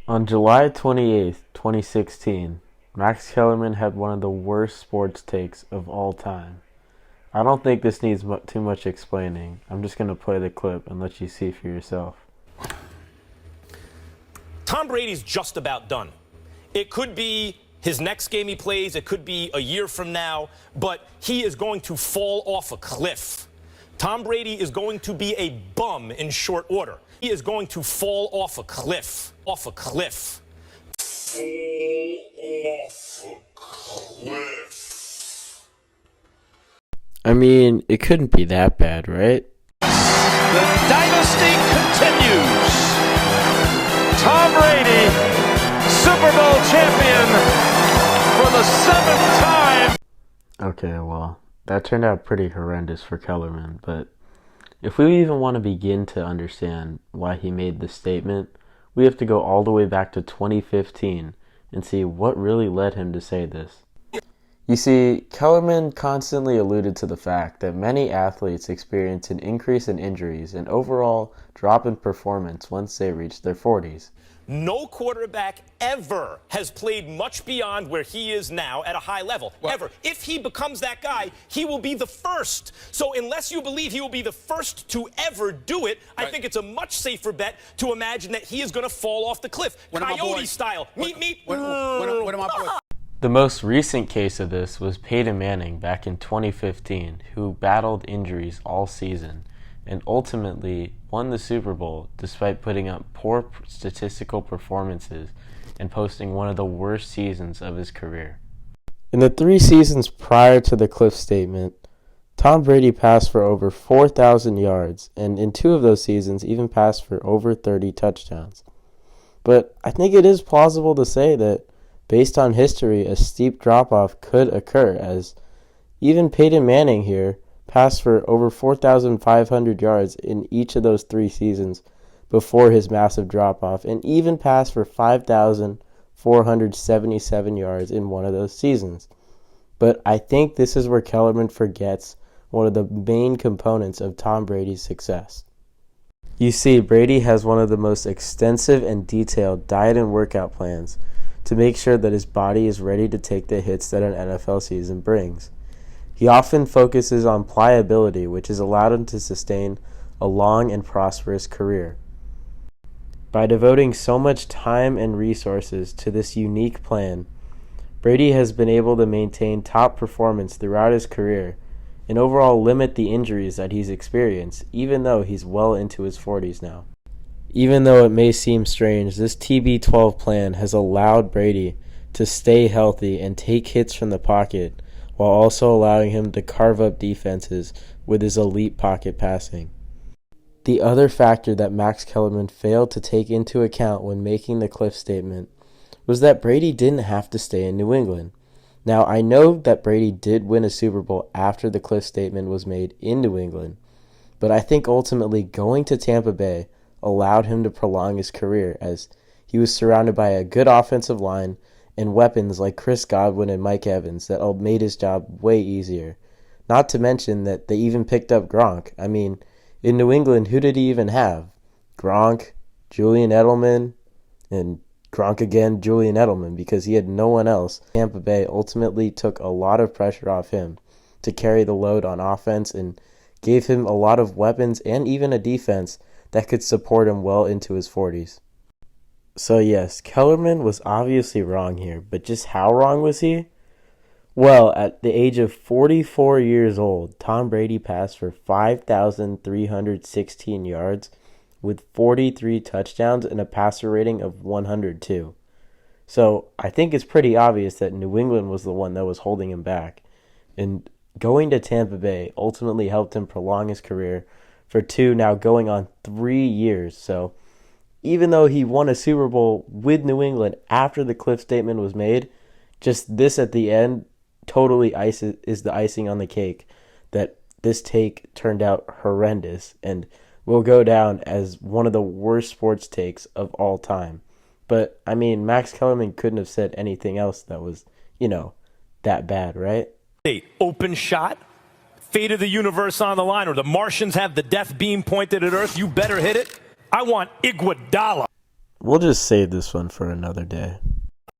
On July 28th, 2016, Max Kellerman had one of the worst sports takes of all time. I don't think this needs too much explaining. I'm just going to play the clip and let you see for yourself. Tom Brady's just about done. It could be his next game he plays, it could be a year from now, but he is going to fall off a cliff. Tom Brady is going to be a bum in short order. He is going to fall off a cliff. Off a cliff. I mean, it couldn't be that bad, right? The dynasty continues. Tom Brady, Super Bowl champion for the 7th time. Okay, well, that turned out pretty horrendous for Kellerman, but if we even want to begin to understand why he made this statement, we have to go all the way back to 2015 and see what really led him to say this. You see, Kellerman constantly alluded to the fact that many athletes experience an increase in injuries and overall drop in performance once they reach their 40s. No quarterback ever has played much beyond where he is now at a high level. Well, ever. If he becomes that guy, he will be the first. So unless you believe he will be the first to ever do it, right, I think it's a much safer bet to imagine that he is going to fall off the cliff. Coyote style. Meet. What am I boys? The most recent case of this was Peyton Manning back in 2015, who battled injuries all season and ultimately won the Super Bowl despite putting up poor statistical performances and posting one of the worst seasons of his career. In the 3 seasons prior to the cliff statement, Tom Brady passed for over 4,000 yards, and in 2 of those seasons even passed for over 30 touchdowns. But I think it is plausible to say that based on history, a steep drop-off could occur, as even Peyton Manning here passed for over 4,500 yards in each of those 3 seasons before his massive drop-off, and even passed for 5,477 yards in one of those seasons. But I think this is where Kellerman forgets one of the main components of Tom Brady's success. You see, Brady has one of the most extensive and detailed diet and workout plans to make sure that his body is ready to take the hits that an NFL season brings. He often focuses on pliability, which has allowed him to sustain a long and prosperous career. By devoting so much time and resources to this unique plan, Brady has been able to maintain top performance throughout his career and overall limit the injuries that he's experienced, even though he's well into his 40s now. Even though it may seem strange, this TB12 plan has allowed Brady to stay healthy and take hits from the pocket while also allowing him to carve up defenses with his elite pocket passing. The other factor that Max Kellerman failed to take into account when making the cliff statement was that Brady didn't have to stay in New England. Now, I know that Brady did win a Super Bowl after the cliff statement was made in New England, but I think ultimately going to Tampa Bay allowed him to prolong his career, as he was surrounded by a good offensive line and weapons like Chris Godwin and Mike Evans that made his job way easier. Not to mention that they even picked up Gronk. I mean, in New England, who did he even have? Gronk, Julian Edelman, and Gronk again, Julian Edelman, because he had no one else. Tampa Bay ultimately took a lot of pressure off him to carry the load on offense and gave him a lot of weapons and even a defense that could support him well into his 40s. So yes, Kellerman was obviously wrong here, but just how wrong was he? Well, at the age of 44 years old, Tom Brady passed for 5,316 yards with 43 touchdowns and a passer rating of 102. So I think it's pretty obvious that New England was the one that was holding him back. And going to Tampa Bay ultimately helped him prolong his career for 2, now going on 3 years. So even though he won a Super Bowl with New England after the cliff statement was made, just this at the end totally is the icing on the cake that this take turned out horrendous and will go down as one of the worst sports takes of all time. But, I mean, Max Kellerman couldn't have said anything else that was, that bad, right? Open shot, fate of the universe on the line, or the Martians have the death beam pointed at Earth, you better hit it. I want Iguodala. We'll just save this one for another day.